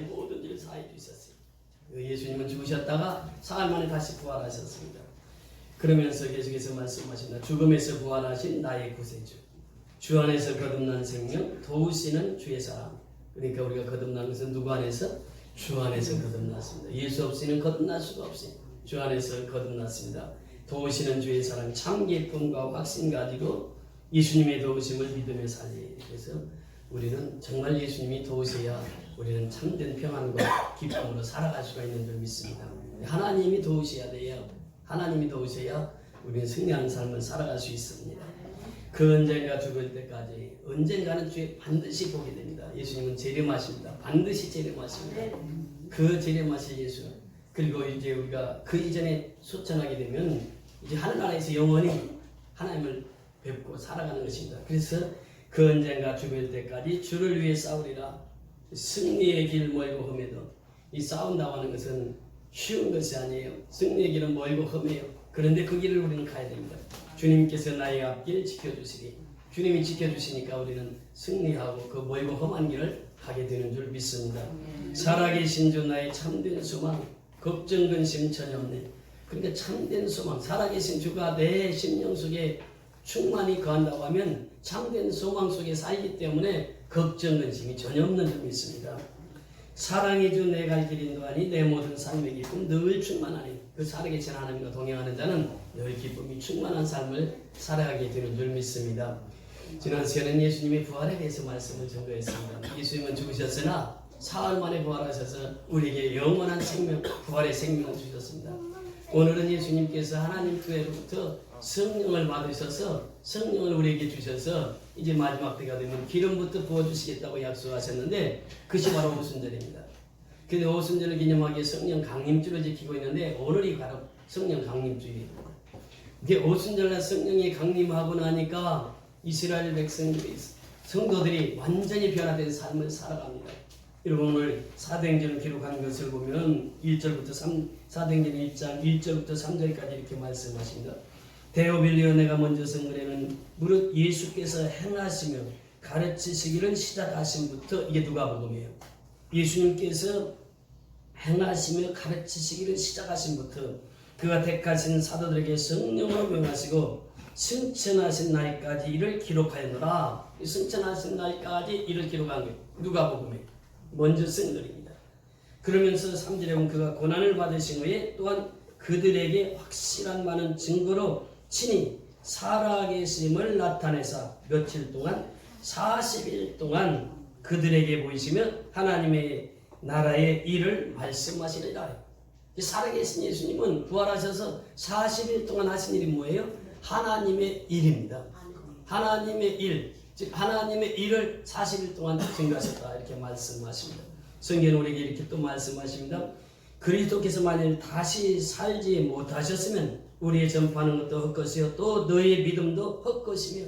모든 일을 사해 주셨어요. 예수님은 죽으셨다가 사흘 만에 다시 부활하셨습니다. 그러면서 계속해서 말씀하신다. 죽음에서 부활하신 나의 구세주, 주 안에서 거듭난 생명, 도우시는 주의 사랑. 그러니까 우리가 거듭난 것은 누구 안에서? 주 안에서 거듭났습니다. 예수 없이는 거듭날 수가 없어요. 주 안에서 거듭났습니다. 도우시는 주의 사랑, 참 기쁨과 확신 가지고 예수님의 도우심을 믿으며 살리. 그래서 우리는 정말 예수님이 도우셔야 우리는 참된 평안과 기쁨으로 살아갈 수가 있는 줄 믿습니다. 하나님이 도우셔야 돼요. 하나님이 도우셔야 우리는 승리하는 삶을 살아갈 수 있습니다. 그 언젠가 죽을 때까지 언젠가는 주에 반드시 보게 됩니다. 예수님은 재림하십니다. 반드시 재림하십니다. 그 재림하신 예수. 그리고 이제 우리가 그 이전에 소천하게 되면 이제 하늘나라에서 영원히 하나님을 뵙고 살아가는 것입니다. 그래서 그 언젠가 죽을 때까지 주를 위해 싸우리라. 승리의 길 멀고 험해도 이 싸운다고 하는 것은 쉬운 것이 아니에요. 승리의 길은 멀고 험해요. 그런데 그 길을 우리는 가야 됩니다. 주님께서 나의 앞길 지켜주시리. 주님이 지켜주시니까 우리는 승리하고 그 멀고 험한 길을 가게 되는 줄 믿습니다. 살아계신 주 나의 참된 소망, 걱정 근심 전혀 없네. 그러니까 참된 소망, 살아계신 주가 내 심령 속에 충만히 거한다고 하면 참된 소망 속에 살기 때문에 걱정 근심이 전혀 없는 줄 믿습니다. 사랑의 주 내 갈 길 인도하니 내 모든 삶의 기쁨 늘 충만하니. 그 살아계신 하나님과 동행하는 자는 늘 기쁨이 충만한 삶을 살아가게 되는 줄 믿습니다. 지난 시간에는 예수님의 부활에 대해서 말씀을 전거했습니다. 예수님은 죽으셨으나 사흘 만에 부활하셔서 우리에게 영원한 생명, 부활의 생명을 주셨습니다. 오늘은 예수님께서 하나님 교회로부터 성령을 받으셔서 성령을 우리에게 주셔서 이제 마지막 때가 되면 기름부터 부어주시겠다고 약속하셨는데 그것이 바로 오순절입니다. 근데 오순절을 기념하기에 성령 강림주를 지키고 있는데 오늘이 바로 성령 강림주입니다. 이게 오순절날 성령이 강림하고 나니까 이스라엘 백성들이 성도들이 완전히 변화된 삶을 살아갑니다. 여러분 오늘 사도행전을 기록한 것을 보면 1절부터 4도행전 1장 1절부터 3절까지 이렇게 말씀하십니다. 데오빌리오 내가 먼저 성근에는 무릇 예수께서 행하시며 가르치시기를 시작하심부터 이게 누가복음이에요. 예수님께서 행하시며 가르치시기를 시작하심부터 그가 택하신 사도들에게 성령으로 명하시고 승천하신 날까지 이를 기록하였노라. 승천하신 날까지 이를 기록한 거예요. 누가복음에 먼저 쓴 글입니다. 그러면서 3절에 보면 그가 고난을 받으신 후에 또한 그들에게 확실한 많은 증거로 친히 살아계심을 나타내사 며칠 동안 40일 동안 그들에게 보이시며 하나님의 나라의 일을 말씀하시리라. 살아계신 예수님은 부활하셔서 40일 동안 하신 일이 뭐예요? 하나님의 일입니다. 하나님의 일, 즉 하나님의 일을 40일 동안 증거하셨다 이렇게 말씀하십니다. 성경은 우리에게 이렇게 또 말씀하십니다. 그리스도께서 만일 다시 살지 못하셨으면 우리의 전파하는 것도 헛것이요 또 너희의 믿음도 헛것이며.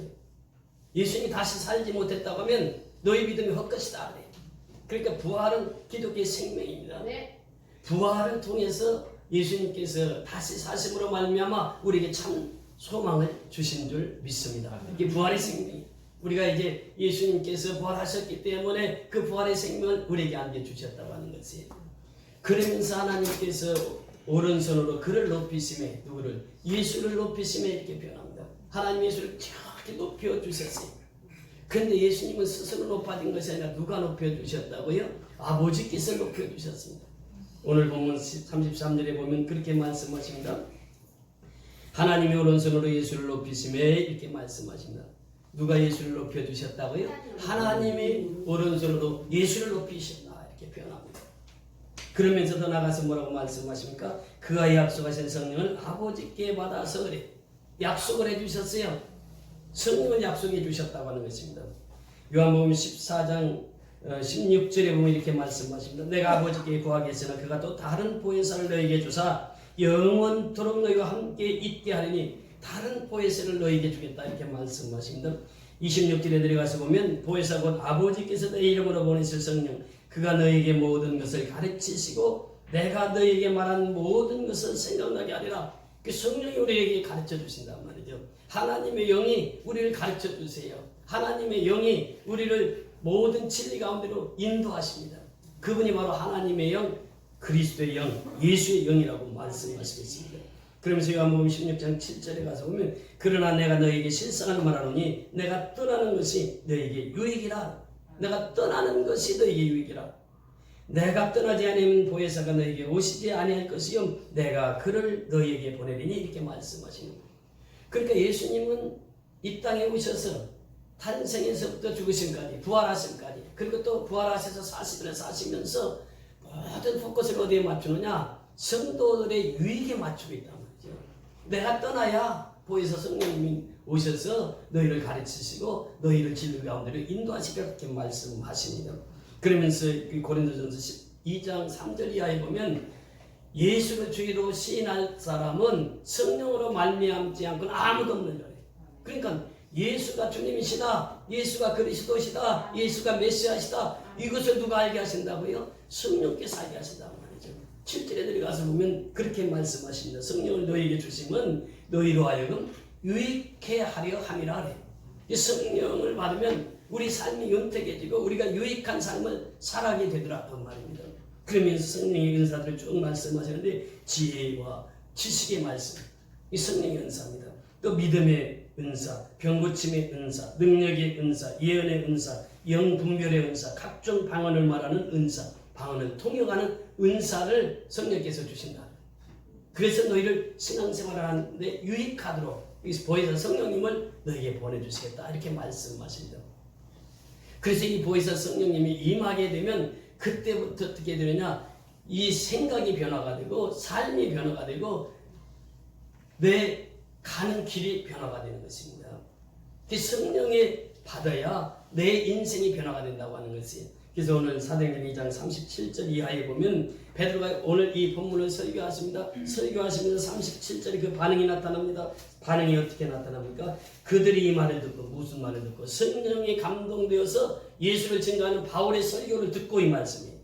예수님이 다시 살지 못했다고 하면 너희 믿음이 헛것이다. 그러니까 부활은 기독교의 생명입니다. 네. 부활을 통해서 예수님께서 다시 사심으로 말미암아 우리에게 참 소망을 주신 줄 믿습니다. 이게 부활의 생명이에요. 우리가 이제 예수님께서 부활하셨기 때문에 그 부활의 생명을 우리에게 안겨주셨다고 하는 것이에요. 그러면서 하나님께서 오른손으로 그를 높이심에 누구를? 예수를 높이심에 이렇게 변합니다. 하나님 예수를 저렇게 높여주셨어요. 그런데 예수님은 스스로 높아진 것이 아니라 누가 높여주셨다고요? 아버지께서 높여주셨습니다. 오늘 보면 33절에 보면 그렇게 말씀하십니다. 하나님이 오른손으로 예수를 높이심에 이렇게 말씀하십니다. 누가 예수를 높여주셨다고요? 하나님이 오른손으로 예수를 높이셨다 이렇게 표현합니다. 그러면서 더 나가서 뭐라고 말씀하십니까? 그가 약속하신 성령을 아버지께 받아서 그래. 약속을 해주셨어요. 성령을 약속해 주셨다고 하는 것입니다. 요한복음 14장 16절에 보면 이렇게 말씀하십니다. 내가 아버지께 구하겠으나 그가 또 다른 보혜사를 너희에게 주사 영원토록 너희와 함께 있게 하리니 다른 보혜사를 너희에게 주겠다 이렇게 말씀하십니다. 26절에 들어가서 보면 보혜사 곧 아버지께서 내 이름으로 보내실 성령 그가 너희에게 모든 것을 가르치시고 내가 너희에게 말한 모든 것을 생각나게 하리라. 그 성령이 우리에게 가르쳐 주신단 말이죠. 하나님의 영이 우리를 가르쳐 주세요. 하나님의 영이 우리를 모든 진리 가운데로 인도하십니다. 그분이 바로 하나님의 영, 그리스도의 영, 예수의 영이라고 말씀하시고 있습니다. 그러면서 요한복음 16장 7절에 가서 보면 그러나 내가 너에게 실상을 말하노니 내가 떠나는 것이 너에게 유익이라. 내가 떠나는 것이 너에게 유익이라. 내가 떠나지 않으면 보혜사가 너에게 오시지 아니할 것이요 내가 그를 너에게 보내리니 이렇게 말씀하시는 거예요. 그러니까 예수님은 이 땅에 오셔서 탄생에서부터 죽으심까지 부활하심까지 그리고 또 부활하셔서 40일을 사시면서 모든 포커스를 어디에 맞추느냐? 성도들의 유익에 맞추고 있단 말이죠. 내가 떠나야 보혜사 성령님이 오셔서 너희를 가르치시고 너희를 진리 가운데로 인도하시게 그렇게 말씀하십니다. 그러면서 고린도전서 12장 3절 이하에 보면 예수를 주기로 시인할 사람은 성령으로 말미암지 않고는 아무도 없는 거예요. 그러니까 예수가 주님이시다, 예수가 그리스도시다, 예수가 메시아시다, 이것을 누가 알게 하신다고요? 성령께서 알게 하신다고 말이죠. 7절에 들어가서 보면 그렇게 말씀하십니다. 성령을 너희에게 주시면 너희로 하여금 유익해 하려 함이라 그래요. 이 성령을 받으면 우리 삶이 윤택해지고 우리가 유익한 삶을 살아가게 되더라 그 말입니다. 그러면서 성령의 은사들을 쭉 말씀하시는데 지혜와 지식의 말씀, 이 성령의 은사입니다. 또 믿음의 은사, 병고침의 은사, 능력의 은사, 예언의 은사, 영분별의 은사, 각종 방언을 말하는 은사, 방언을 통역하는 은사를 성령께서 주신다. 그래서 너희를 신앙생활을 하는데 유익하도록 보혜사 성령님을 너희에게 보내주시겠다 이렇게 말씀하십니다. 그래서 이 보혜사 성령님이 임하게 되면 그때부터 어떻게 되느냐, 이 생각이 변화가 되고 삶이 변화가 되고 내 가는 길이 변화가 되는 것입니다. 성령에 받아야 내 인생이 변화가 된다고 하는 것이에요. 그래서 오늘 사도행전 2장 37절 이하에 보면 베드로가 오늘 이 본문을 설교하십니다. 설교하시면서 37절에 그 반응이 나타납니다. 반응이 어떻게 나타납니까? 그들이 이 말을 듣고, 무슨 말을 듣고? 성령에 감동되어서 예수를 증거하는 바울의 설교를 듣고 이 말씀이에요.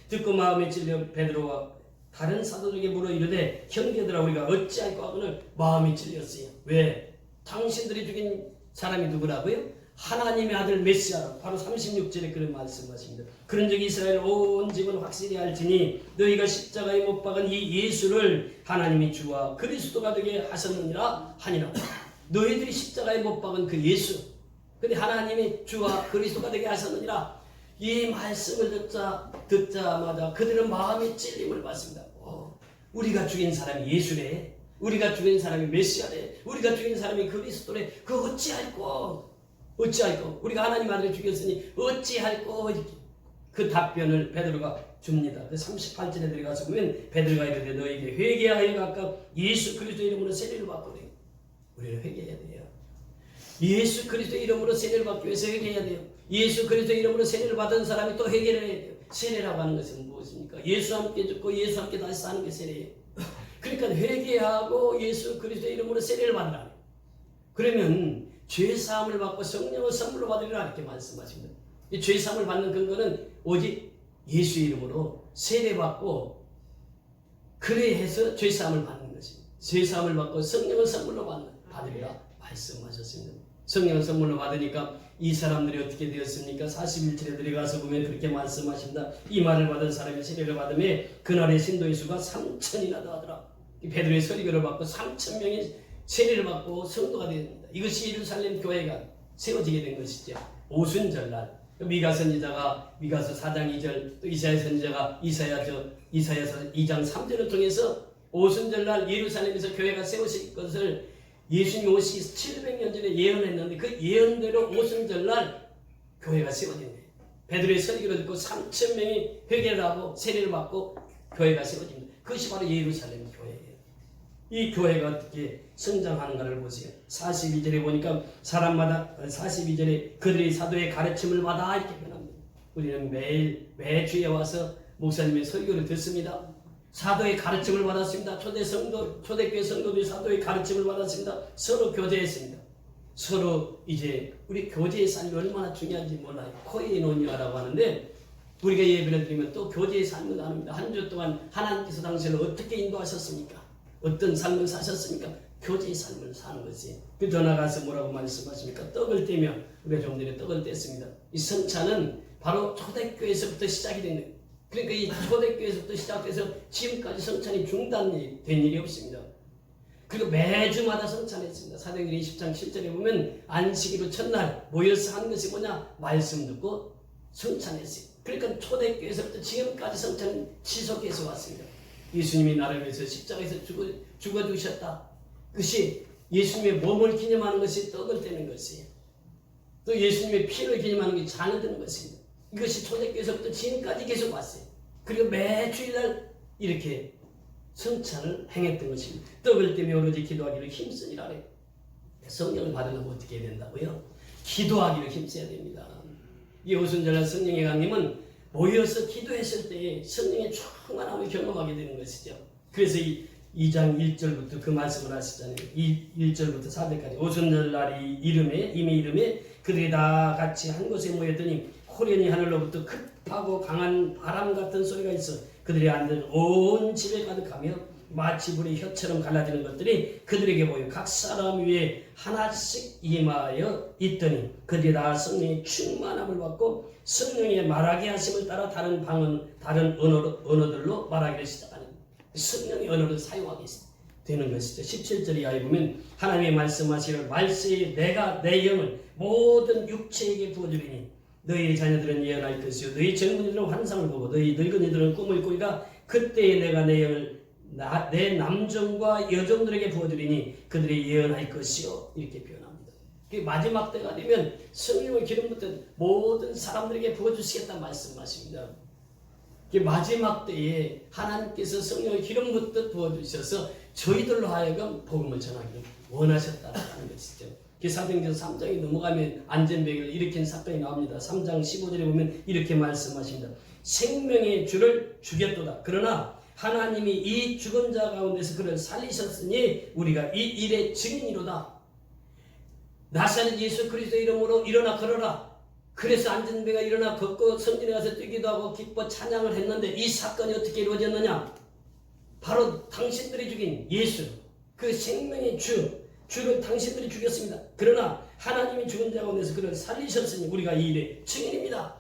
듣고 마음에 찔려 베드로와 다른 사도들에게 물어 이르되 형제들아 우리가 어찌할까 하거늘 마음이 찔렸어요. 왜? 당신들이 죽인 사람이 누구라고요? 하나님의 아들 메시아로. 바로 36절에 그런 말씀하십니다. 그런즉 이스라엘 온 집은 확실히 알지니 너희가 십자가에 못 박은 이 예수를 하나님이 주와 그리스도가 되게 하셨느니라 하니라. 너희들이 십자가에 못 박은 그 예수, 근데 하나님이 주와 그리스도가 되게 하셨느니라. 이 말씀을 듣자마자 그들은 마음의 찔림을 받습니다. 우리가 죽인 사람이 예수래, 우리가 죽인 사람이 메시아래, 우리가 죽인 사람이 그리스도래. 그 어찌할꼬? 우리가 하나님 아들을 죽였으니 어찌할꼬? 그 답변을 베드로가 줍니다. 그 38절에 들어가서 보면 베드로가 이르되 너에게 회개하여 각각 예수 그리스도 이름으로 세례를 받고 돼. 우리는 회개해야 돼요. 예수 그리스도 이름으로 세례를 받기 위해서 회개해야 돼요. 예수 그리스도 이름으로 세례를 받은 사람이 또 회개를 해야 돼요. 세례라고 하는 것은 무엇입니까? 예수와 함께 죽고 예수와 함께 다시 사는 게 세례예요. 그러니까 회개하고 예수 그리스도 이름으로 세례를 받으라. 그러면 죄사함을 받고 성령을 선물로 받으리라 이렇게 말씀하십니다. 이 죄사함을 받는 근거는 오직 예수 이름으로 세례받고 그래 해서 죄사함을 받는 것입니다. 죄사함을 받고 성령을 선물로 받으리라 말씀하셨습니다. 성령을 선물로 받으니까 이 사람들이 어떻게 되었습니까? 41절에 들어가서 보면 그렇게 말씀하신다. 이 말을 받은 사람이 세례를 받음에 그날의 신도의 수가 3,000이나 더하더라. 베드로의 설교를 받고 3,000명이 세례를 받고 성도가 되었습니다. 이것이 예루살렘 교회가 세워지게 된 것이죠. 오순절날 미가 선지자가 미가서 4장 2절, 또 이사야 선지자가 이사야서 2장 3절을 통해서 오순절날 예루살렘에서 교회가 세워질 것을 예수님 오시기 700년 전에 예언했는데 그 예언대로 오순절날 교회가 세워진 거예요. 베드로의 설교를 듣고 3,000명이 회개를 하고 세례를 받고 교회가 세워집니다. 그것이 바로 예루살렘 교회예요. 이 교회가 어떻게 성장하는가를 보세요. 42절에 보니까 사람마다 42절에 그들이 사도의 가르침을 받아 이렇게 변합니다. 우리는 매주에 와서 목사님의 설교를 듣습니다. 사도의 가르침을 받았습니다. 초대교회 성도들이 사도의 가르침을 받았습니다. 서로 교제했습니다. 서로 이제 우리 교제의 삶이 얼마나 중요한지 몰라요. 코이노니아라고 하는데 우리가 예배를 드리면 또 교제의 삶을 나눕니다. 한 주 동안 하나님께서 당신을 어떻게 인도하셨습니까? 어떤 삶을 사셨습니까? 교제의 삶을 사는 것이에요. 그 더 나가서 뭐라고 말씀하십니까? 떡을 떼며 우리가 좀 전에 떡을 뗐습니다. 이 성찬은 바로 초대교회에서부터 시작이 된 거예요. 그러니까 이 초대교회에서부터 시작해서 지금까지 성찬이 중단된 일이 없습니다. 그리고 매주마다 성찬했습니다. 사도행전 20장 7절에 보면 안식일로 첫날 모여서 하는 것이 뭐냐? 말씀 듣고 성찬했어요. 그러니까 초대교회에서부터 지금까지 성찬은 지속해서 왔습니다. 예수님이 나를 위해서 십자가에서 죽어주셨다. 그것이 예수님의 몸을 기념하는 것이 떡을 떼는 것이에요. 또 예수님의 피를 기념하는 게 잔을 드는 것입니다. 이것이 초대교회에서부터 지금까지 계속 왔어요. 그리고 매 주일날 이렇게 성찬을 행했던 것입니다. 떡을 떼며 오로지 기도하기를 힘쓰니라래. 성령을 받으려면 어떻게 해야 된다고요? 기도하기를 힘써야 됩니다. 이 오순절날 성령의 강림은 모여서 기도했을 때 성령의 충만함을 경험하게 되는 것이죠. 그래서 이 2장 1절부터 그 말씀을 하시잖아요. 1절부터 4절까지 오순절날이 이름에 그들이 다 같이 한 곳에 모였더니 호련히 하늘로부터 급하고 강한 바람 같은 소리가 있어 그들이 앉은 온 집에 가득하며 마치 불이 혀처럼 갈라지는 것들이 그들에게 보여 각 사람 위에 하나씩 임하여 있더니 그들이 다 성령의 충만함을 받고 성령의 말하게 하심을 따라 다른 언어들로 말하기를 시작하는 성령의 언어를 사용하게 되는 것이죠. 17절 이하에 보면 하나님의 말씀하시기를 말세에 내가 내 영을 모든 육체에게 부어주리니 너희의 자녀들은 예언할 것이요 너희 젊은이들은 환상을 보고 너희 늙은이들은 꿈을 꾸리라. 그때에 내가 내 영을 내 남종과 여종들에게 부어주리니 그들이 예언할 것이요 이렇게 표현합니다. 마지막 때가 되면 성령의 기름부터 모든 사람들에게 부어주시겠다는 말씀하십니다. 마지막 때에 하나님께서 성령의 기름부터 부어주셔서 저희들로 하여금 복음을 전하기를 원하셨다는 것이죠. 사도행전 3장에 넘어가면 안전병을 일으킨 사건이 나옵니다. 3장 15절에 보면 이렇게 말씀하십니다. 생명의 주를 죽였도다. 그러나 하나님이 이 죽은 자 가운데서 그를 살리셨으니 우리가 이 일의 증인이로다. 나사렛 예수 그리스도의 이름으로 일어나 걸어라. 그래서 안전병가 일어나 걷고 성전에 가서 뛰기도 하고 기뻐 찬양을 했는데 이 사건이 어떻게 이루어졌느냐? 바로 당신들이 죽인 예수, 그 생명의 주를 당신들이 죽였습니다. 그러나 하나님이 죽은 자 가운데서 그를 살리셨으니 우리가 이 일의 증인입니다.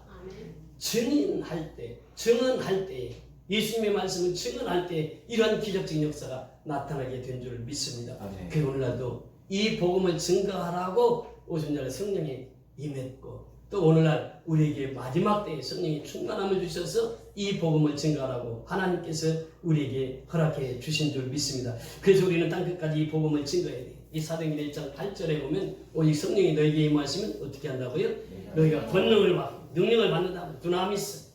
증언할 때 예수님의 말씀을 증언할 때 이러한 기적적인 역사가 나타나게 된 줄 믿습니다. 그 오늘날도 이 복음을 증거하라고 오순절에 성령이 임했고 또 오늘날 우리에게 마지막 때에 성령이 충만함을 주셔서 이 복음을 증거하라고 하나님께서 우리에게 허락해 주신 줄 믿습니다. 그래서 우리는 땅끝까지 이 복음을 증거해야 돼요. 이 사도행전 1장 8절에 보면 오직 성령이 너에게 임하시면 어떻게 한다고요? 너희가 권능을 받고 능력을 받는다. 두나미스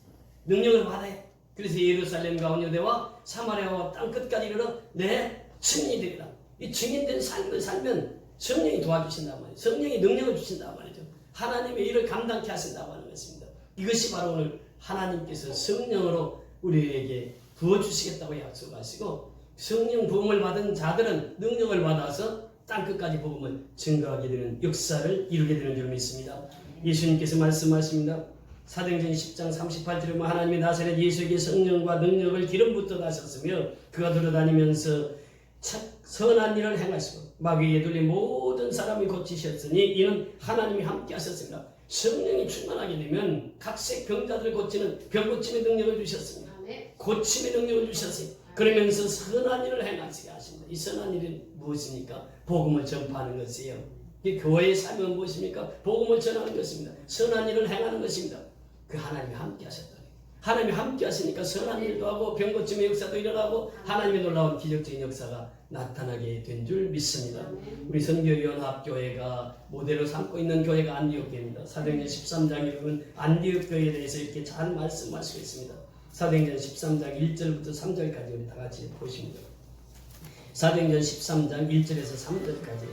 능력을 받아야. 그래서 예루살렘과 온 유대와 사마리아와 땅끝까지 이르러 내 증인이 되리라. 이 증인된 삶을 살면 성령이 도와주신단 말이에요. 성령이 능력을 주신단 말이죠. 하나님의 일을 감당케 하신다고 하는 것입니다. 이것이 바로 오늘 하나님께서 성령으로 우리에게 부어주시겠다고 약속하시고 성령 부음을 받은 자들은 능력을 받아서 땅끝까지 복음을 증거하게 되는 역사를 이루게 되는 줄 믿습니다. 예수님께서 말씀하십니다. 사도행전 10장 38절에 보면 하나님이 나사렛 예수에게 성령과 능력을 기름부터 다셨으며 그가 돌아다니면서 선한 일을 행하시고 마귀에 눌린 모든 사람이 고치셨으니 이는 하나님이 함께 하셨습니다. 성령이 충만하게 되면 각색 병자들을 고치는 병 고침의 능력을 주셨습니다. 고침의 능력을 주셨습니다. 그러면서 선한 일을 행하시게 하십니다. 이 선한 일은 무엇입니까? 복음을 전파하는 것이에요. 이 교회의 삶은 무엇입니까? 복음을 전하는 것입니다. 선한 일을 행하는 것입니다. 그 하나님이 함께 하셨다. 하나님이 함께 하시니까 선한 일도 하고 병 고침의 역사도 일어나고 하나님의 놀라운 기적적인 역사가 나타나게 된 줄 믿습니다. 우리 선교연합교회가 모델로 삼고 있는 교회가 안디옥교회입니다. 사도행전 13장에 보면 안디옥교회에 대해서 이렇게 잘 말씀하시고 있습니다. 사도행전 13장 1절부터 3절까지 우리 다 같이 보십니다. 사도행전 13장 1절에서 3절까지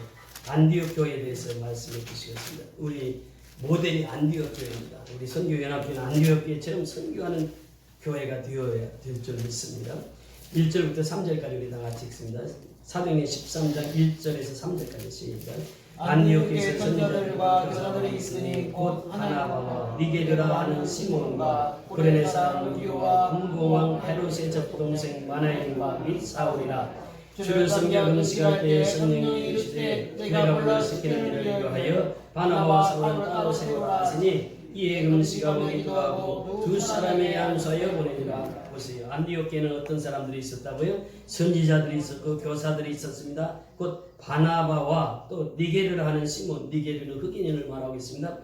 안디옥교회에 대해서 말씀해 주시겠습니다. 우리 모델이 안디옥교회입니다. 우리 선교연합교회는 안디옥교회처럼 선교하는 교회가 되어야 될 줄 믿습니다. 1절부터 3절까지 우리 다 같이 읽습니다. 사도행전 13장 1절에서 3절까지 시작. 안디옥에서 선지자들과 교사들이 있으니 곧 하나바와 니게르라 하는 시몬과 구레네 사람 루디오와 군고왕 헤롯의 적동생 마나엘과 및 사울이라. 주를 섬겨 금식할 때에 성령이 이르시되 내가 불러 시키는 일을 위하여 바나바와 사울을 따로 세우라 하시니 이에 금식하고 기도하고 두 사람에게 안수하여 보내니라. 보세요. 안디옥에는 어떤 사람들이 있었다고요? 선지자들이 있었고 교사들이 있었습니다. 곧 바나바와 또 니게르를 하는 시몬, 니게르는 흑인인을 말하고 있습니다.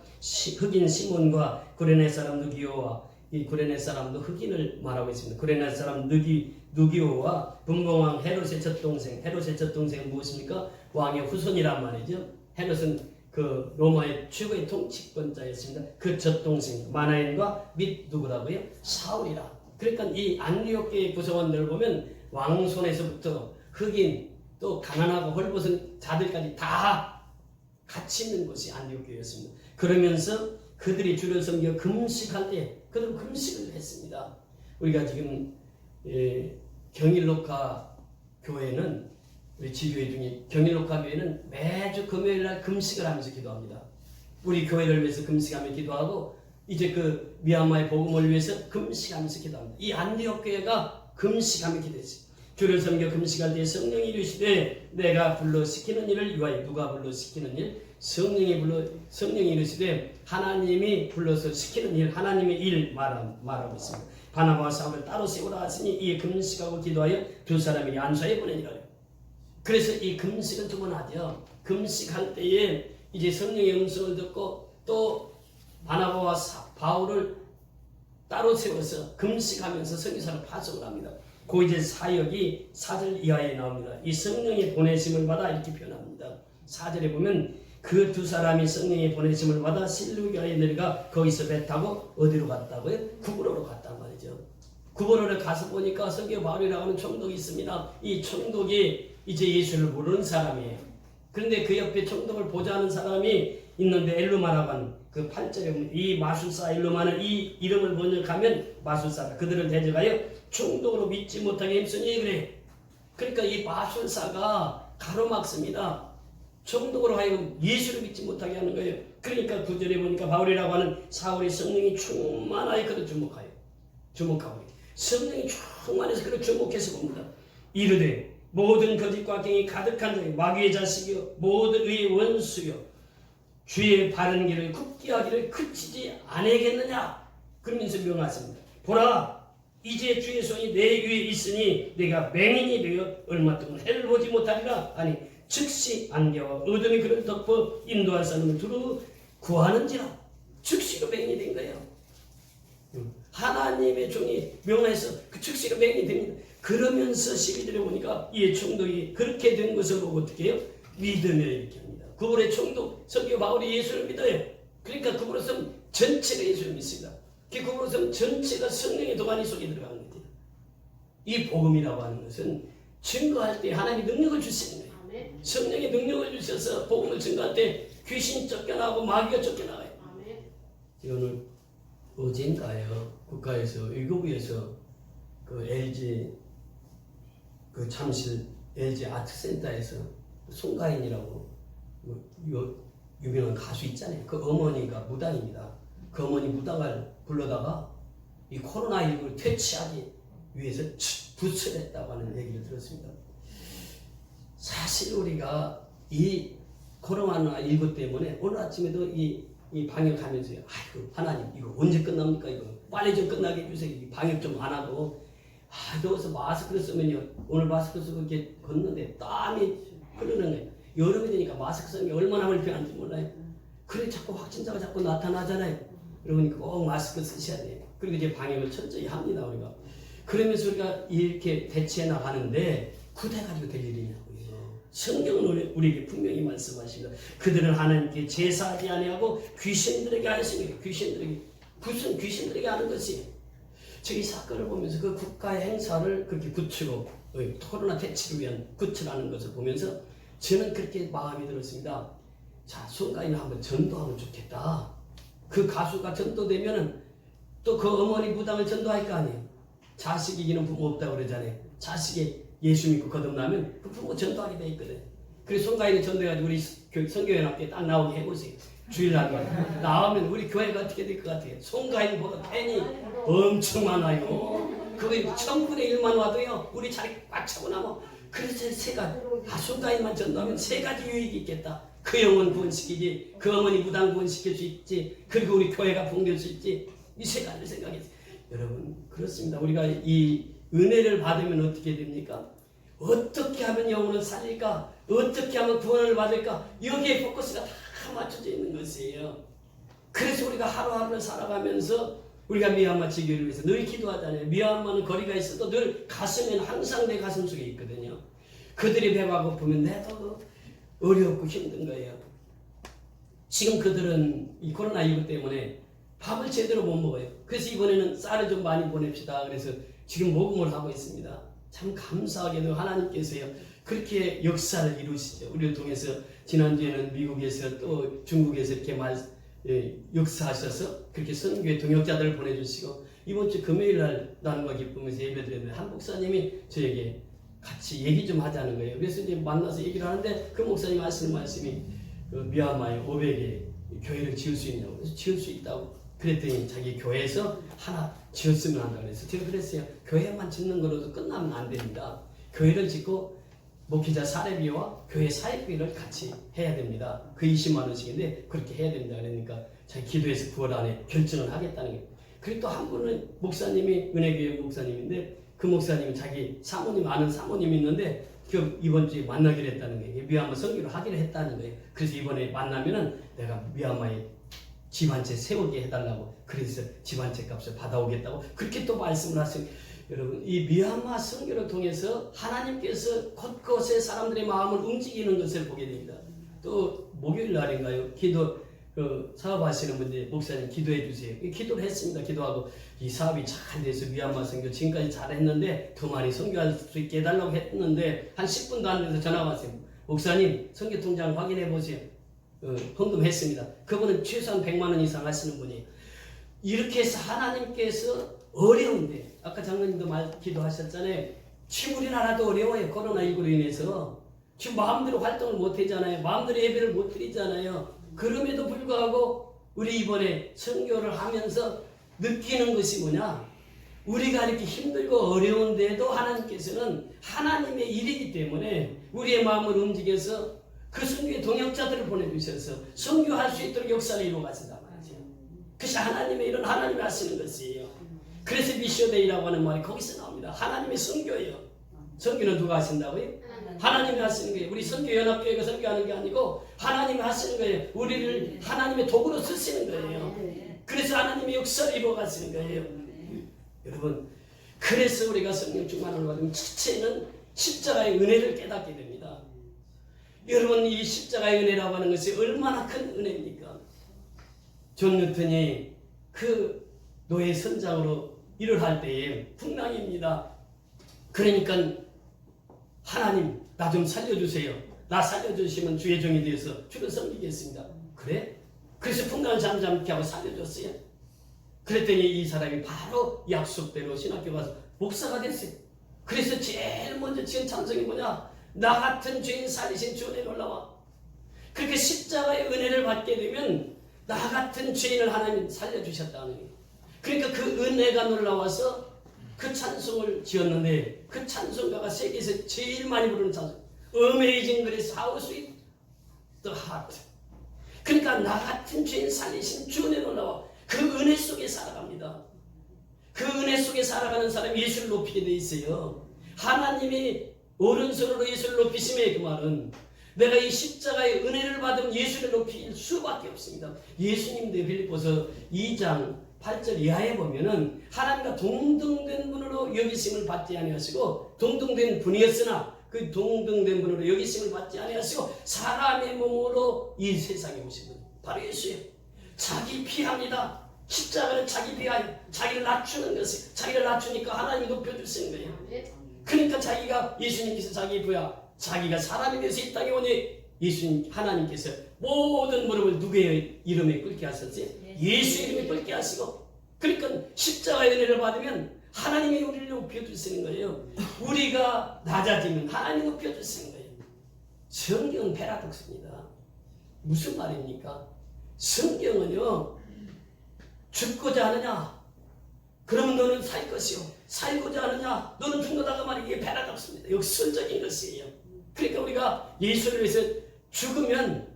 흑인 시몬과 구레네 사람 느기오와 이 구레네 사람도 흑인을 말하고 있습니다. 구레네 사람 느기오와 분봉왕 헤롯의 첫 동생, 헤롯의 첫 동생은 무엇입니까? 왕의 후손이란 말이죠. 헤롯은 그 로마의 최고의 통치권자였습니다. 그 첫 동생 마나엔과 및 누구라고요? 사울이라. 그러니까 이 안디옥 교회 구성원들을 보면 왕손에서부터 흑인 또 가난하고 헐벗은 자들까지 다 같이 있는 곳이 안디옥 교회였습니다. 그러면서 그들이 주를 섬겨 금식할 때 그들 금식을 했습니다. 우리가 지금 경일록화 교회는 우리 지교회 중에 경일록화 교회는 매주 금요일날 금식을 하면서 기도합니다. 우리 교회를 위해서 금식하며 기도하고 이제 그 미얀마의 복음을 위해서 금식하면서 기도합니다. 이 안디옥 교회가 금식하며 기도했어요. 주를 섬겨 금식할 때 성령이 이르시되 내가 불러 시키는 일을 위하여. 누가 불러 시키는 일? 성령이 이르시되 하나님이 불러서 시키는 일, 하나님의 일 말하고 있습니다. 바나바와 사울을 따로 세우라 하시니 이에 금식하고 기도하여 두 사람에게 안수하여 보내니라. 그래서 이 금식은 두 번 하죠. 금식할 때에 이제 성령의 음성을 듣고 또 바나바와 바울을 따로 세워서 금식하면서 성교사를 파송을 합니다. 그 이제 사역이 4절 이하에 나옵니다. 이 성령의 보내심을 받아 이렇게 표현합니다. 4절에 보면 그 두 사람이 성령의 보내심을 받아 실루기아에 내려가 거기서 배 타고 어디로 갔다고요? 구브로로 갔단 말이죠. 구브로를 가서 보니까 성교 바울이라고 하는 총독이 있습니다. 이 총독이 이제 예수를 모르는 사람이에요. 그런데 그 옆에 총독을 보좌하는 사람이 있는데 엘루마라고 하는 그 8절에 보면 이 마술사 엘루마는 이 이름을 번역하면 마술사다. 그들을 대적하여 총독으로 믿지 못하게 힘쓰니 그래. 그러니까 이 마술사가 가로막습니다. 총독으로 하여금 예수를 믿지 못하게 하는 거예요. 그러니까 9절에 보니까 바울이라고 하는 사울이 성령이 충만하여 그를 주목하고 성령이 충만해서 그를 주목해서 봅니다. 이르되 모든 거짓과 갱이 가득한 자여 마귀의 자식이요 모든 의의 원수요 주의 바른 길을 굳게 하기를 그치지 아니겠느냐. 그러면서 명하십니다. 보라 이제 주의 손이 내 위에 있으니 내가 맹인이 되어 얼마 동안 해를 보지 못하리라. 아니 즉시 안개와 어둠이 그를 덮어 인도할 사람을 두루 구하는지라. 즉시로 맹인이 된 거예요. 하나님의 종이 명해서 그 즉시로 맹인이 됩니다. 그러면서 12절에 보니까 이 총독이 그렇게 된 것을 보고 어떻게 해요? 믿으며 이렇게 합니다. 구불의 총독 선교 바울이 예수를 믿어요. 그러니까 구불에서는 전체가 예수를 믿습니다. 그 구불에서는 전체가 성령의 도가니 속에 들어가는 거죠. 이 복음이라고 하는 것은 증거할 때 하나님이 능력을 주시는 거예요. 아멘. 성령의 능력을 주셔서 복음을 증거할 때 귀신이 쫓겨나고 마귀가 쫓겨나가요. 아멘. 오늘 어제인가요? 국가에서 의료부에서 그 LG 그 잠실 LG 아트센터에서 송가인이라고 유명한 가수 있잖아요. 그 어머니가 무당입니다. 그 어머니 무당을 불러다가 이 코로나19를 퇴치하기 위해서 부처했다고 하는 얘기를 들었습니다. 사실 우리가 이 코로나19 때문에 오늘 아침에도 이 방역하면서 아이고 하나님 이거 언제 끝납니까? 이거 빨리 좀 끝나게 해주세요. 이 방역 좀 안 하고 더워서 마스크를 쓰면요. 오늘 마스크 쓰고 이렇게 걷는데 땀이 흐르는 거예요. 여름이 되니까 마스크 쓰는 게 얼마나 불편한지 몰라요. 그래 자꾸 확진자가 자꾸 나타나잖아요. 그러니까 꼭 마스크 쓰셔야 돼요. 그리고 이제 방역을 철저히 합니다 우리가. 그러면서 우리가 이렇게 대처해 나가는데 구대 가지고 될 일이냐고요. 성경은 우리에게 분명히 말씀하십니다. 그들은 하나님께 제사하지 아니하고 귀신들에게 하였으니 귀신들에게 무슨 귀신들에게 하는 것이 저희 사건을 보면서 그 국가의 행사를 그렇게 굳히고 코로나 퇴치를 위한 굳히라는 것을 보면서 저는 그렇게 마음이 들었습니다. 자, 송가인을 한번 전도하면 좋겠다. 그 가수가 전도되면은 또 그 어머니 무당을 전도할 거 아니에요. 자식 이기는 부모 없다고 그러잖아요. 자식이 예수 믿고 거듭나면 그 부모 전도하게 돼 있거든. 그래서 송가인을 전도해가지고 우리 선교연합교회 딱 나오게 해보세요. 주일날 나오면 우리 교회가 어떻게 될 것 같아요? 송가인보다 팬이 엄청 많아요. 그게 1000분의 1만 와도요 우리 자리 꽉 차고 나면 그래서 세 가지 송가인만 전도하면 3가지 유익이 있겠다. 그 영혼 구원시키지, 그 어머니 무당 구원시킬 수 있지, 그리고 우리 교회가 붕괴할 수 있지. 이 세 가지를 생각했어요. 여러분 그렇습니다. 우리가 이 은혜를 받으면 어떻게 됩니까? 어떻게 하면 영혼을 살릴까? 어떻게 하면 구원을 받을까? 여기에 포커스가 다 맞춰져 있는 것이에요. 그래서 우리가 하루하루를 살아가면서 우리가 미얀마 지교를 위해서 늘 기도하잖아요. 미얀마는 거리가 있어도 늘 가슴에는 항상 내 가슴 속에 있거든요. 그들이 배가 고프면 내도 어렵고 힘든 거예요. 지금 그들은 이 코로나19 때문에 밥을 제대로 못 먹어요. 그래서 이번에는 쌀을 좀 많이 보냅시다. 그래서 지금 모금을 하고 있습니다. 참 감사하게도 하나님께서요 그렇게 역사를 이루시죠. 우리를 통해서 지난주에는 미국에서 또 중국에서 이렇게 역사하셔서 그렇게 선교의 동역자들을 보내주시고 이번 주 금요일 날 나눔과 기쁨에서 예배드렸는데 한 목사님이 저에게 같이 얘기 좀 하자는 거예요. 그래서 이제 만나서 얘기를 하는데 그 목사님 하시는 말씀이 미얀마에 500개 교회를 지을 수 있냐고. 그래서 지을 수 있다고 그랬더니 자기 교회에서 하나 지었으면 한다고 그래서 제가 그랬어요. 교회만 짓는 거로도 끝나면 안 됩니다. 교회를 짓고 목회자 사례비와 교회 사역비를 같이 해야 됩니다. 그 20만 원씩인데 그렇게 해야 된다 그러니까 자기 기도해서 9월 안에 결정을 하겠다는 거예요. 그리고 또 한 분은 목사님이 은혜교회 목사님인데 그 목사님은 자기 사모님 아는 사모님이 있는데 그 이번 주에 만나기로 했다는 거예요. 미얀마 선교를 하기로 했다는 거예요. 그래서 이번에 만나면은 내가 미얀마에 집 한 채 세우게 해달라고 그래서 집 한 채 값을 받아오겠다고 그렇게 또 말씀을 하세요. 여러분 이 미얀마 선교를 통해서 하나님께서 곳곳에 사람들의 마음을 움직이는 것을 보게 됩니다. 또 목요일 날인가요? 기도 사업하시는 분들 목사님 기도해 주세요. 기도를 했습니다. 기도하고 이 사업이 잘 돼서 미얀마 선교 지금까지 잘했는데 더 많이 선교할 수 있게 해달라고 했는데 한 10분도 안 돼서 전화가 왔어요. 목사님 선교 통장 확인해 보세요. 헌금했습니다. 그분은 최소한 100만 원 이상 하시는 분이에요. 이렇게 해서 하나님께서 어려운데 아까 장로님도 기도하셨잖아요. 지금 우리나라도 어려워요. 코로나19로 인해서 지금 마음대로 활동을 못 하잖아요. 마음대로 예배를 못 드리잖아요. 그럼에도 불구하고 우리 이번에 선교를 하면서 느끼는 것이 뭐냐? 우리가 이렇게 힘들고 어려운데도 하나님께서는 하나님의 일이기 때문에 우리의 마음을 움직여서 그 선교의 동역자들을 보내주셔서 선교할 수 있도록 역사를 이루어가신단 말이죠. 그것이 하나님의 일은 하나님이 하시는 것이에요. 그래서 미시오데이라고 하는 말이 거기서 나옵니다. 하나님의 선교예요. 선교는 누가 하신다고요? 하나님이 하시는 거예요. 우리 선교연합교회가 선교하는 게 아니고 하나님이 하시는 거예요. 우리를 하나님의 도구로 쓰시는 거예요. 그래서 하나님의 역사를 이루어가시는 거예요. 여러분 그래서 우리가 성령 충만을 받으면 첫째는 십자가의 은혜를 깨닫게 됩니다. 여러분 이 십자가의 은혜라고 하는 것이 얼마나 큰 은혜입니까? 존 뉴턴이 그 노예 선장으로 일을 할 때에 풍랑입니다. 그러니까 하나님 나 좀 살려주세요. 나 살려주시면 주의 종이 되어서 주를 섬기겠습니다. 그래? 그래서 풍랑을 잠잠케 하고 살려줬어요. 그랬더니 이 사람이 바로 약속대로 신학교 가서 목사가 됐어요. 그래서 제일 먼저 지은 찬송이 뭐냐? 나 같은 죄인 살리신 주 은혜 놀라와. 그렇게 십자가의 은혜를 받게 되면 나 같은 죄인을 하나님 살려주셨다는 거예요. 그러니까 그 은혜가 놀라워서 그 찬송을 지었는데 그 찬송가가 세계에서 제일 많이 부르는 찬송 Amazing Grace, How Sweet the Heart. 그러니까 나 같은 죄인 살리신 주 은혜 놀라와. 그 은혜 속에 살아갑니다. 그 은혜 속에 살아가는 사람이 예수를 높이게 돼 있어요. 하나님이 오른손으로 예수를 높이심에 그 말은 내가 이 십자가의 은혜를 받으면 예수를 높일 수밖에 없습니다. 예수님도 빌립보서 2장 8절 이하에 보면은 하나님과 동등된 분으로 여기심을 받지 아니하시고 동등된 분이었으나 그 동등된 분으로 여기심을 받지 아니하시고 사람의 몸으로 이 세상에 오신 분 바로 예수예요. 자기 피합니다. 십자가는 자기 피하여 자기를 낮추는 것이 자기를 낮추니까 하나님이 높여주시는 거예요. 그러니까 자기가 예수님께서 자기 부야 자기가 사람이 돼서 이 땅에 오니 예수님 하나님께서 모든 무릎을 누구의 이름에 꿇게 하셨어요? 예수 이름에 꿇게 하시고 그러니까 십자가의 은혜를 받으면 하나님이 우리를 높여주시는 거예요. 우리가 낮아지면 하나님이 높여주시는 거예요. 성경은 패러독스입니다. 무슨 말입니까? 성경은요 죽고자 하느냐 그러면 너는 살 것이요 살고자 하느냐 너는 죽노다가 말이 이게 패러독스입니다. 역설적인 것이에요. 그러니까 우리가 예수를 위해서 죽으면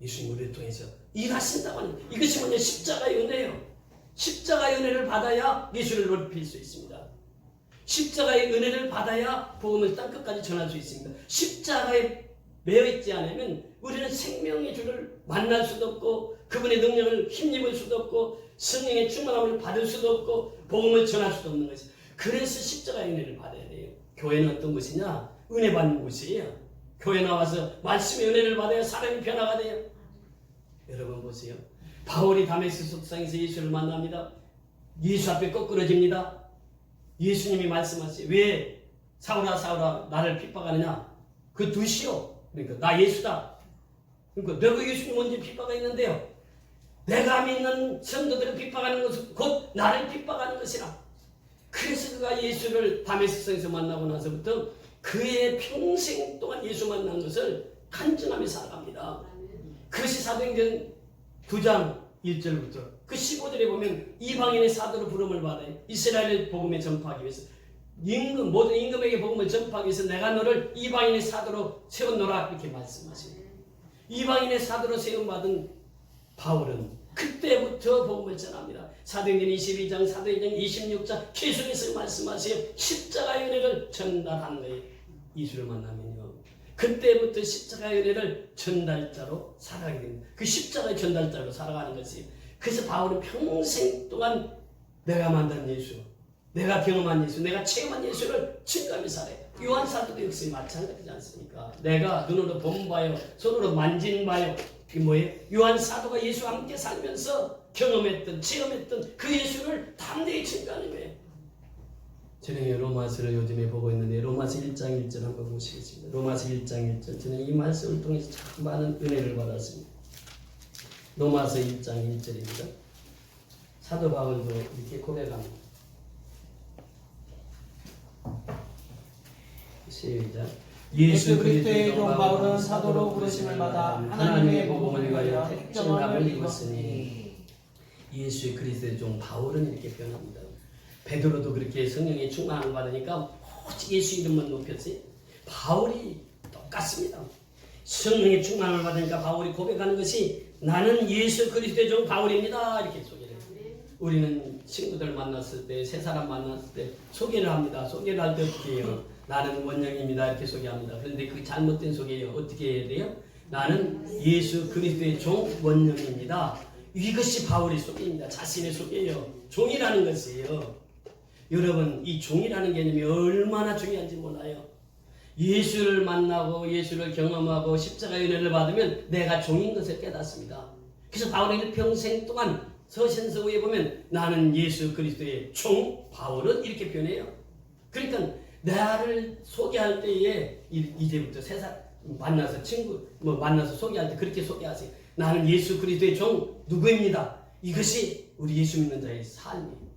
예수님 우리를 통해서 일하신다고 하는 거예요. 이것이 뭐냐? 십자가의 은혜예요. 십자가의 은혜를 받아야 예수를 높일 수 있습니다. 십자가의 은혜를 받아야 복음을 땅끝까지 전할 수 있습니다. 십자가에 매여 있지 않으면 우리는 생명의 주를 만날 수도 없고 그분의 능력을 힘입을 수도 없고 성령의 충만함을 받을 수도 없고 복음을 전할 수도 없는 것이죠. 그래서 십자가의 은혜를 받아야 돼요. 교회는 어떤 곳이냐? 은혜 받는 곳이에요. 교회 나와서 말씀의 은혜를 받아야 사람이 변화가 돼요. 여러분 보세요. 바울이 다메섹 속상에서 예수를 만납니다. 예수 앞에 거꾸러집니다. 예수님이 말씀하세요. 왜 사울아 사울아 나를 핍박하느냐? 그 두시오. 그러니까 나 예수다. 그러니까 내가 예수님 언제 핍박했는데요? 내가 믿는 성도들을 핍박하는 것은 곧 나를 핍박하는 것이라. 그래서 그가 예수를 다메섹성에서 만나고 나서부터 그의 평생 동안 예수 만난 것을 간증하며 살아갑니다. 그것이 사도행전 9장 1절부터 그 15절에 보면 이방인의 사도로 부름을 받아요. 이스라엘의 복음에 전파하기 위해서 모든 임금에게 복음을 전파하기 위해서 내가 너를 이방인의 사도로 세웠노라 이렇게 말씀하십니다. 이방인의 사도로 세움받은 바울은 그때부터 복음을 전합니다. 사도행전 22장, 사도행전 26장 계속해서 말씀하세요. 십자가의 은혜를 전달하는 거예요. 예수를 만나면요. 그때부터 십자가의 은혜를 전달자로 살아가게 됩니다. 그 십자가의 전달자로 살아가는 것이에요. 그래서 바울은 평생 동안 내가 만난 예수, 내가 경험한 예수, 내가 체험한 예수를 증거하며 살아요. 요한 사도도 역시 마찬가지지 않습니까? 내가 눈으로 본 바요, 손으로 만진 바요. 그게 뭐예요? 요한 사도가 예수와 함께 살면서 경험했던, 체험했던 그 예수를 담대히 증거하는 거예요. 저는 로마서를 요즘에 보고 있는데 로마서 1장 1절 한번 보시겠습니다. 로마서 1장 1절. 저는 이 말씀을 통해서 참 많은 은혜를 받았습니다. 로마서 1장 1절입니다. 사도 바울도 이렇게 고백합니다. 시작. 예수 그리스도의 종 바울은 사도로 부르심을 받아 하나님의 복음을 위하여 택정함을 입었으니. 예수 그리스도의 종 바울은 이렇게 표현합니다. 베드로도 그렇게 성령의 충만함을 받으니까 오직 예수 이름만 높였어요. 바울이 똑같습니다. 성령의 충만함을 받으니까 바울이 고백하는 것이 나는 예수 그리스도의 종 바울입니다. 이렇게 소개를 해요. 우리는 친구들 만났을 때, 새 사람 만났을 때 소개를 합니다. 소개를 할 때 어떻게 해요? 나는 원영입니다. 이렇게 소개합니다. 그런데 그게 잘못된 소개예요. 어떻게 해야 돼요? 나는 예수 그리스도의 종 원영입니다. 이것이 바울의 소개입니다. 자신의 소개예요. 종이라는 것이에요. 여러분, 이 종이라는 개념이 얼마나 중요한지 몰라요. 예수를 만나고 예수를 경험하고 십자가의 은혜를 받으면 내가 종인 것을 깨닫습니다. 그래서 바울이 일평생 동안 서신서에 보면 나는 예수 그리스도의 종 바울은 이렇게 표현해요. 그러니까 나를 소개할 때에 이제부터 세상 만나서 친구 만나서 소개할 때 그렇게 소개하세요. 나는 예수 그리스도의 종 누구입니다. 이것이 우리 예수 믿는 자의 삶이에요.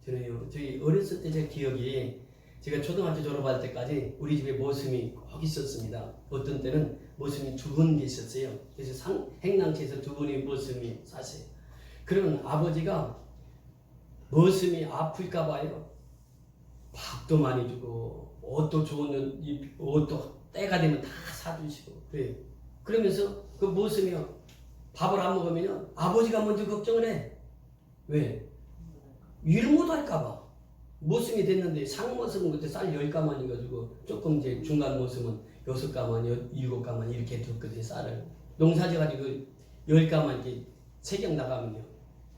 저는요, 저희 어렸을 때 제 기억이 제가 초등학교 졸업할 때까지 우리 집에 모습이 꼭 있었습니다. 어떤 때는 모습이 두 분 계셨어요. 그래서 행랑시에서 두 분이 모습이 사세요. 그러면 아버지가 모습이 아플까 봐요. 밥도 많이 주고 옷도 좋은 옷도 때가 되면 다 사주시고 그래요. 그러면서 그 모습이요, 밥을 안 먹으면 아버지가 먼저 걱정을 해. 왜? 일 못할까봐. 모습이 됐는데 상모습은 그때 쌀 10가만 가지고 조금 이제 중간 모습은 6가만, 7가만 이렇게 뒀거든요. 쌀을 농사져가지고 10가만 이렇게 세경 나가면요,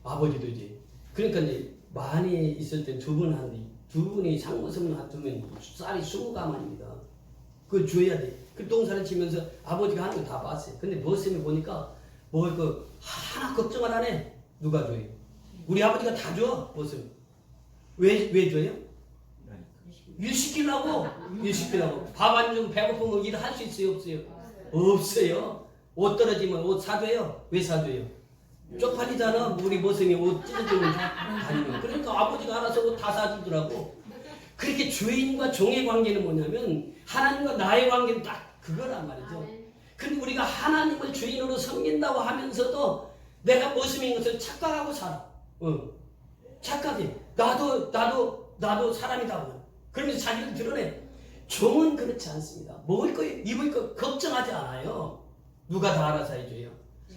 아버지도 이제 그러니까 이제 많이 있을 때 두 분 하는데 두 분이 상모습을 놔두면 쌀이 20가만입니다. 그걸 줘야 돼. 그 농사를 치면서 아버지가 하는 거 다 봤어요. 근데 모습을 보니까 먹을 거 하나 걱정을 안 해. 누가 줘요? 우리 아버지가 다 줘. 모습. 왜 줘요? 일 시키려고. 밥 안 주고 배고프면 일 할 수 있어요? 없어요? 없어요. 옷 떨어지면 옷 사줘요. 왜 사줘요? 쪽팔리잖아. 우리 모습이 옷 찢어지면 다니면. 그러니까 아버지가 알아서 옷 다 사주더라고. 그렇게 주인과 종의 관계는 뭐냐면 하나님과 나의 관계는 딱 그거란 말이죠. 근데 우리가 하나님을 주인으로 섬긴다고 하면서도 내가 모습인 것을 착각하고 살아. 착각해. 나도 사람이다. 그러면서 자기를 드러내. 종은 그렇지 않습니다. 먹을 거, 입을 거 걱정하지 않아요. 누가 다 알아서 해줘요.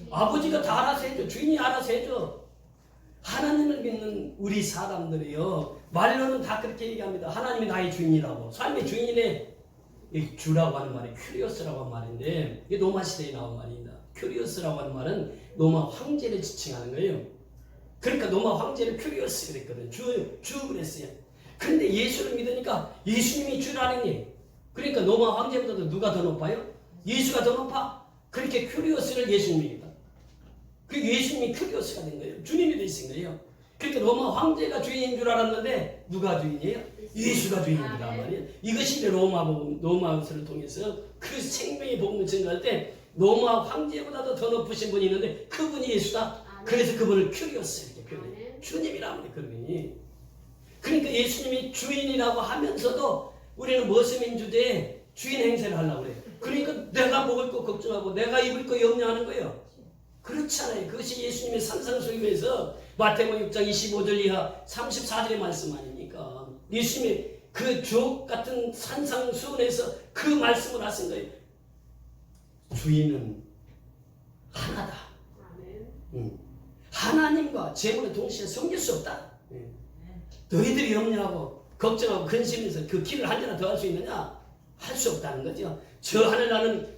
아버지가 다 알아서 해줘. 주인이 알아서 해줘. 하나님을 믿는 우리 사람들이요. 말로는 다 그렇게 얘기합니다. 하나님이 나의 주인이라고. 삶의 주인이네. 이 주라고 하는 말이 큐리어스라고 하는 말인데 이게 로마 시대에 나온 말입니다. 큐리어스라고 하는 말은 로마 황제를 지칭하는 거예요. 그러니까 로마 황제를 큐리어스 그랬거든. 주 그랬어요. 그런데 예수를 믿으니까 예수님이 주라니. 그러니까 로마 황제보다도 누가 더 높아요? 예수가 더 높아. 그렇게 큐리어스를 예수님이다. 그 예수님이 큐리어스가 된 거예요. 주님이 되신 거예요. 그러니까 로마 황제가 주인인 줄 알았는데 누가 주인이에요? 예수가 주인이란 말이에요. 이것이 로마서를 통해서 그 생명의 복음을 전가할 때 로마 황제보다도 더 높으신 분이 있는데 그분이 예수다. 그래서 그분을 큐리어스 이렇게 표현해요. 주님이라면 그러니. 그러니까 예수님이 주인이라고 하면서도 우리는 머슴인주대에 주인 행세를 하려고 그래요. 그러니까 내가 먹을 거 걱정하고 내가 입을 거 염려하는 거예요. 그렇잖아요. 그것이 예수님의 산상수훈에서 마태복음 6장 25절 이하 34절의 말씀 아닙니까? 예수님의 그 주옥 같은 산상수훈에서 그 말씀을 하신 거예요. 주인은 하나다. 하나님과 재물을 동시에 섬길 수 없다. 너희들이 염려하고 걱정하고 근심해서 그 길을 한 개나 더 할 수 있느냐? 할 수 없다는 거죠. 저 하늘 나는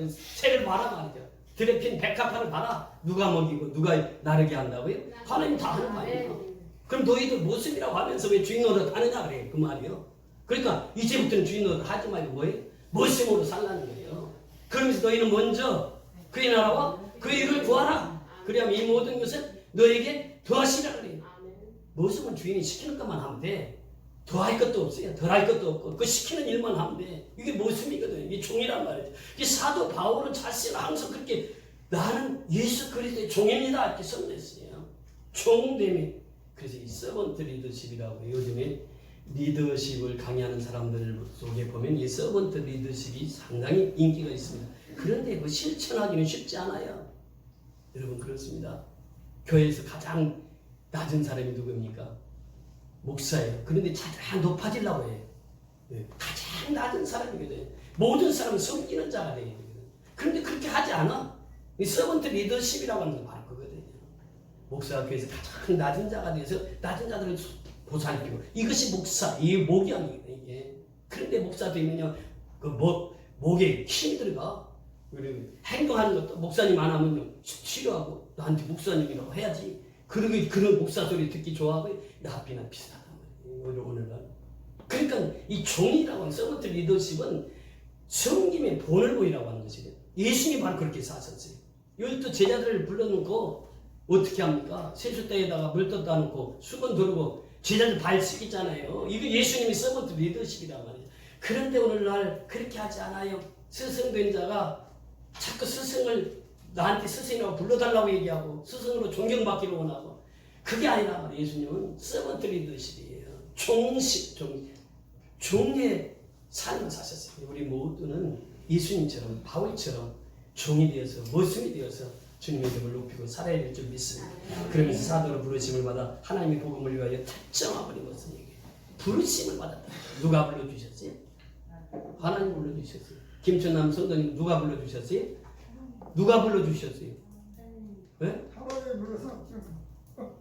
새를 봐라 말이죠. 들에 핀 백합화를 봐라. 누가 먹이고 누가 나르게 한다고요? 하나님 다 하는 거 아니에요. 그럼 너희들 모습이라고 하면서 왜 주인 노릇 하느냐 그래 그 말이요. 그러니까 이제부터는 주인 노릇 하지 말고 뭐예요? 모습으로 살라는 거예요. 그러면서 너희는 먼저 그의 나라와 그의 일을 구하라. 그래야만 이 모든 것을 너에게 더하시라 그래요. 모습은 주인이 시키는 것만 하면 돼. 더할 것도 없어요. 덜할 것도 없고 그 시키는 일만 하면 돼. 이게 모습이거든. 이게 종이란 말이죠. 이 사도 바울은 자신을 항상 그렇게 나는 예수 그리스도의 종입니다 이렇게 선언했어요. 종됨이. 그래서 이 서번트 리더십이라고 요즘에 리더십을 강의하는 사람들 속에 보면 이 서번트 리더십이 상당히 인기가 있습니다. 그런데 그 실천하기는 쉽지 않아요. 여러분 그렇습니다. 교회에서 가장 낮은 사람이 누구입니까? 목사예요. 그런데 가장 높아지려고 해요. 가장 낮은 사람이거든요. 모든 사람은 섬기는 자가 돼야 되거든요. 그런데 그렇게 하지 않아. 이 서번트 리더십이라고 하는 건 바로 그거거든요. 목사가 교회에서 가장 낮은 자가 돼서 낮은 자들을 보살피고 이것이 목사, 이 목양이거든요. 이게. 그런데 목사 되면요, 그 목에 힘이 들어가. 그리고 행동하는 것도 목사님 안 하면 싫어하고 나한테 목사님이라고 해야지. 그러고 그런 목사 소리 듣기 좋아하고 나비나 비슷하단 말이에요. 오늘날. 그러니까 이 종이라고 하는 서번트 리더십은 섬김의 본을 보이라고 하는 것이에요. 예수님이 바로 그렇게 사셨어요. 열두 제자들을 불러놓고 어떻게 합니까? 세숫대에다가 물 떠다 놓고 수건 두르고 제자들 발 씻기잖아요. 이거 예수님이 서번트 리더십이란 말이에요. 그런데 오늘날 그렇게 하지 않아요. 스승된 자가 자꾸 스승을 나한테 스승이라고 불러달라고 얘기하고 스승으로 존경받기를 원하고 그게 아니라 말이에요. 예수님은 서번트 리더십이에요. 종의 삶을 사셨어요. 우리 모두는 예수님처럼 바울처럼 종이 되어서 모습이 되어서 주님의 이름을 높이고 살아야 될 줄 믿습니다. 그러면서 사도로 부르심을 받아 하나님의 복음을 위하여 택정하버린 것은 얘기해요. 부르심을 받았다. 누가 불러주셨어요? 하나님 불러주셨어요. 김천남 성도님 누가 불러주셨어요? 누가 불러주셨어요? 네?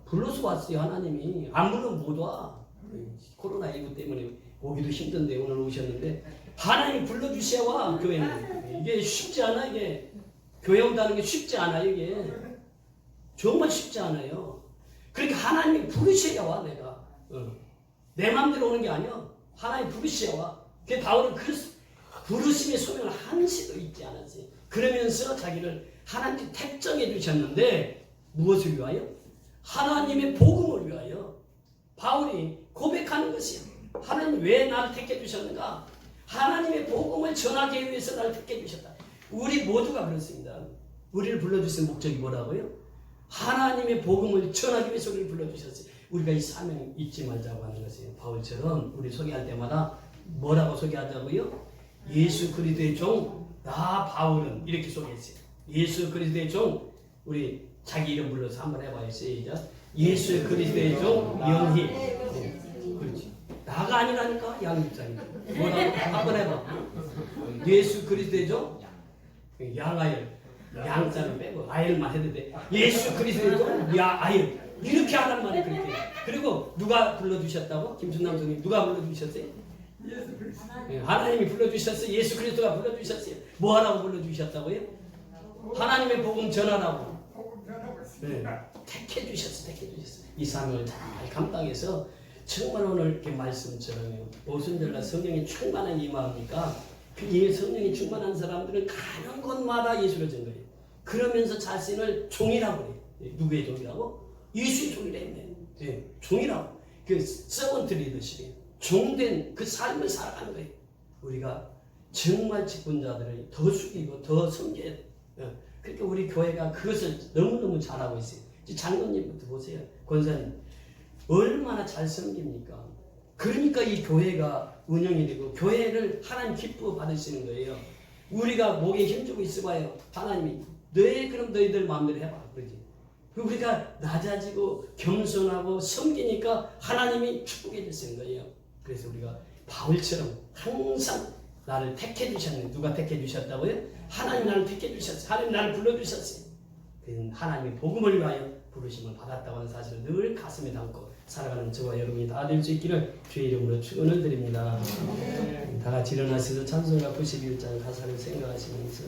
불러서 왔어요. 하나님이. 안 부르면 못 와. 코로나19 때문에 오기도 힘든데 오늘 오셨는데 하나님이 불러주셔야 와. 교회는. 이게 쉽지 않아. 이게 교회 온다는 게 쉽지 않아요. 이게 정말 쉽지 않아요. 그러니까 하나님이 부르셔야 와. 내가 내 마음대로 오는 게 아니야. 하나님 부르셔야 와. 그 바울은 그 부르심의 소명을 한시도 잊지 않았어요. 그러면서 자기를 하나님 택정해 주셨는데 무엇을 위하여? 하나님의 복음을 위하여. 바울이 고백하는 것이요. 하나님 왜 나를 택해 주셨는가? 하나님의 복음을 전하기 위해서 나를 택해 주셨다. 우리 모두가 그렇습니다. 우리를 불러주신 목적이 뭐라고요? 하나님의 복음을 전하기 위해서 우리를 불러주셨어요. 우리가 이 사명 잊지 말자고 하는 것이에요. 바울처럼 우리 소개할 때마다 뭐라고 소개하자고요? 예수 그리스도의 종, 나 바울은 이렇게 소개했어요. 예수 그리스도의 종, 우리 자기 이름 불러서 한번 해봐요. 시작. 예수 그리스도의 종 영희. 그렇지. 나가 아니라니까 양육자님. 뭐라고? 한번 해봐. 예수 그리스도의 종 양하열. 양자를 빼고 아일만 해도 돼. 예수 그리스도도 야 아일 이렇게 하란 말이에요. 그렇게. 그리고 누가 불러주셨다고? 김준남 선생님 누가 불러주셨어요? 예수 그리스도. 예, 하나님이 불러주셨어요. 예수 그리스도가 불러주셨어요. 뭐 하라고 불러주셨다고요? 하나님의 복음 전하라고. 복음 전하고 있습니다. 네. 택해 주셨어. 이 사명을 잘 감당해서 정말 오늘 이렇게 말씀처럼요. 오순절날 성령이 충만한 임하니까 그 성령이 충만한 사람들은 가는 곳마다 예수를 전 거예요. 그러면서 자신을 종이라고 해요. 누구의 종이라고? 예수의 종이라 했네. 네. 종이라고. 그 서번트 리더십이에요. 종된 그 삶을 살아가는 거예요. 우리가 정말 직분자들을 더 숙이고 더 섬겨야 돼요. 그러니까 우리 교회가 그것을 너무너무 잘하고 있어요. 장로님부터 보세요. 권사님 얼마나 잘 섬깁니까? 그러니까 이 교회가 운영이 되고 교회를 하나님 기뻐 받으시는 거예요. 우리가 목에 힘주고 있어봐요. 하나님이 그럼 너희들 마음대로 해봐 그러지. 우리가 낮아지고 겸손하고 섬기니까 하나님이 축복해 주시는 거예요. 그래서 우리가 바울처럼 항상 나를 택해 주셨네. 누가 택해 주셨다고요? 하나님 나를 택해 주셨어요. 하나님 나를 불러주셨어요. 하나님의 복음을 위하여 부르심을 받았다고 하는 사실을 늘 가슴에 담고 살아가는 저와 여러분이 다 될 수 있기를 주의 이름으로 축원을 드립니다. 다 같이 일어나셔서 찬송가 91장 가사를 생각하시면서